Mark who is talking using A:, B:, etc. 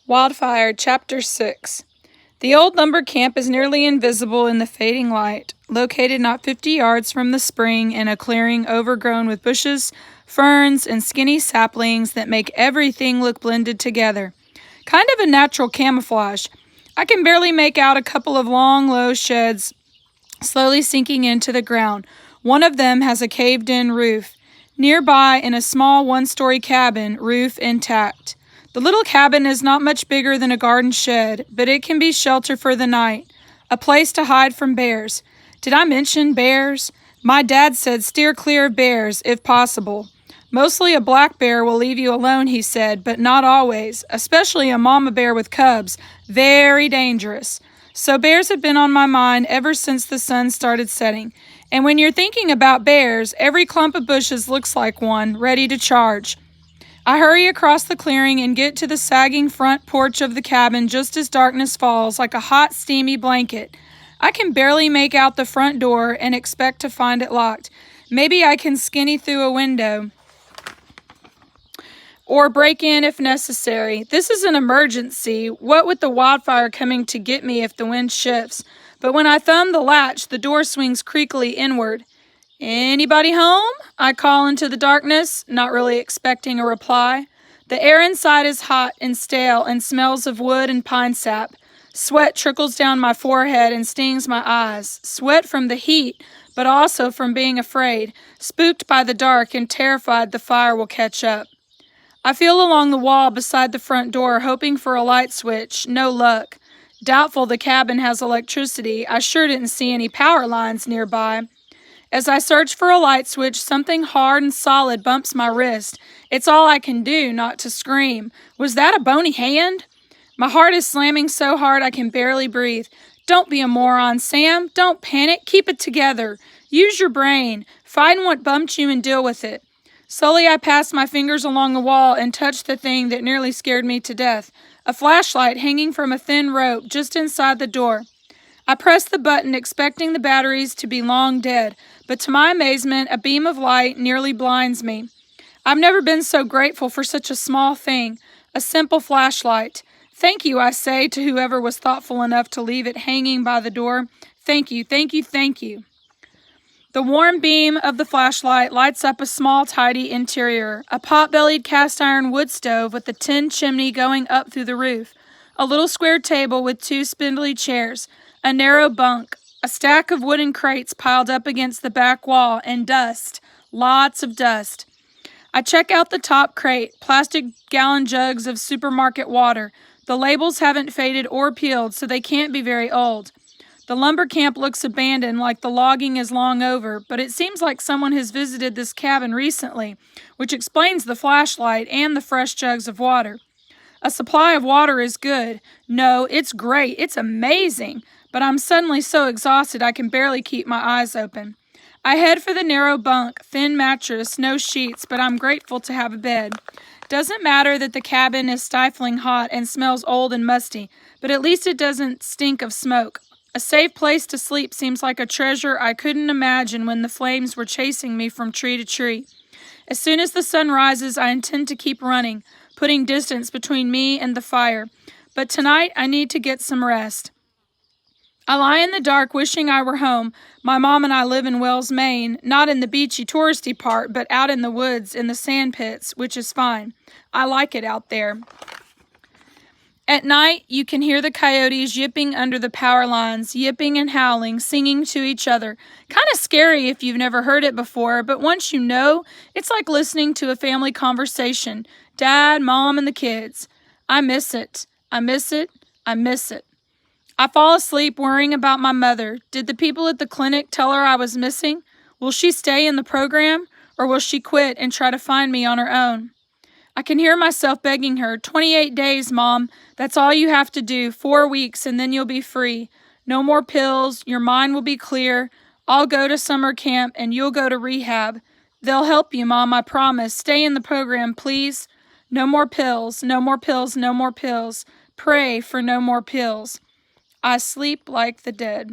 A: Wildfire Chapter 6. The old lumber camp is nearly invisible in the fading light, located not 50 yards from the spring in a clearing overgrown with bushes, ferns, and skinny saplings that make everything look blended together. Kind of a natural camouflage. I can barely make out a couple of long, low sheds slowly sinking into the ground. One of them has a caved-in roof. Nearby, in a small one-story cabin, roof intact. The little cabin is not much bigger than a garden shed, but it can be shelter for the night, a place to hide from bears. Did I mention bears? My dad said steer clear of bears, if possible. Mostly a black bear will leave you alone, he said, but not always, especially a mama bear with cubs. Very dangerous. So bears have been on my mind ever since the sun started setting. And when you're thinking about bears, every clump of bushes looks like one, ready to charge. I hurry across the clearing and get to the sagging front porch of the cabin just as darkness falls like a hot, steamy blanket. I can barely make out the front door and expect to find it locked. Maybe I can skinny through a window or break in if necessary. This is an emergency, what with the wildfire coming to get me if the wind shifts. But when I thumb the latch, the door swings creakily inward. "Anybody home?" I call into the darkness, not really expecting a reply. The air inside is hot and stale and smells of wood and pine sap. Sweat trickles down my forehead and stings my eyes. Sweat from the heat, but also from being afraid, spooked by the dark and terrified the fire will catch up. I feel along the wall beside the front door, hoping for a light switch. No luck. Doubtful the cabin has electricity. I sure didn't see any power lines nearby. As I search for a light switch, something hard and solid bumps my wrist. It's all I can do not to scream. Was that a bony hand? My heart is slamming so hard I can barely breathe. Don't be a moron, Sam. Don't panic. Keep it together. Use your brain. Find what bumped you and deal with it. Slowly I pass my fingers along the wall and touch the thing that nearly scared me to death. A flashlight hanging from a thin rope just inside the door. I press the button expecting the batteries to be long dead, but to my amazement, a beam of light nearly blinds me. I've never been so grateful for such a small thing, a simple flashlight. Thank you, I say to whoever was thoughtful enough to leave it hanging by the door. Thank you, thank you, thank you. The warm beam of the flashlight lights up a small, tidy interior, a pot-bellied cast-iron wood stove with a tin chimney going up through the roof, a little square table with two spindly chairs, a narrow bunk, a stack of wooden crates piled up against the back wall, and dust, lots of dust. I check out the top crate, plastic gallon jugs of supermarket water. The labels haven't faded or peeled, so they can't be very old. The lumber camp looks abandoned, like the logging is long over, but it seems like someone has visited this cabin recently, which explains the flashlight and the fresh jugs of water. A supply of water is good. No, it's great. It's amazing. But I'm suddenly so exhausted I can barely keep my eyes open. I head for the narrow bunk, thin mattress, no sheets, but I'm grateful to have a bed. Doesn't matter that the cabin is stifling hot and smells old and musty, but at least it doesn't stink of smoke. A safe place to sleep seems like a treasure I couldn't imagine when the flames were chasing me from tree to tree. As soon as the sun rises, I intend to keep running, putting distance between me and the fire. But tonight, I need to get some rest. I lie in the dark wishing I were home. My mom and I live in Wells, Maine, not in the beachy touristy part, but out in the woods in the sand pits, which is fine. I like it out there. At night, you can hear the coyotes yipping under the power lines, yipping and howling, singing to each other. Kind of scary if you've never heard it before, but once you know, it's like listening to a family conversation. Dad, Mom, and the kids. I miss it. I miss it. I miss it. I fall asleep worrying about my mother. Did the people at the clinic tell her I was missing? Will she stay in the program, or will she quit and try to find me on her own? I can hear myself begging her, 28 days, Mom. That's all you have to do, 4 weeks, and then you'll be free. No more pills, your mind will be clear. I'll go to summer camp, and you'll go to rehab. They'll help you, Mom, I promise. Stay in the program, please. No more pills, no more pills, no more pills. Pray for no more pills. I sleep like the dead.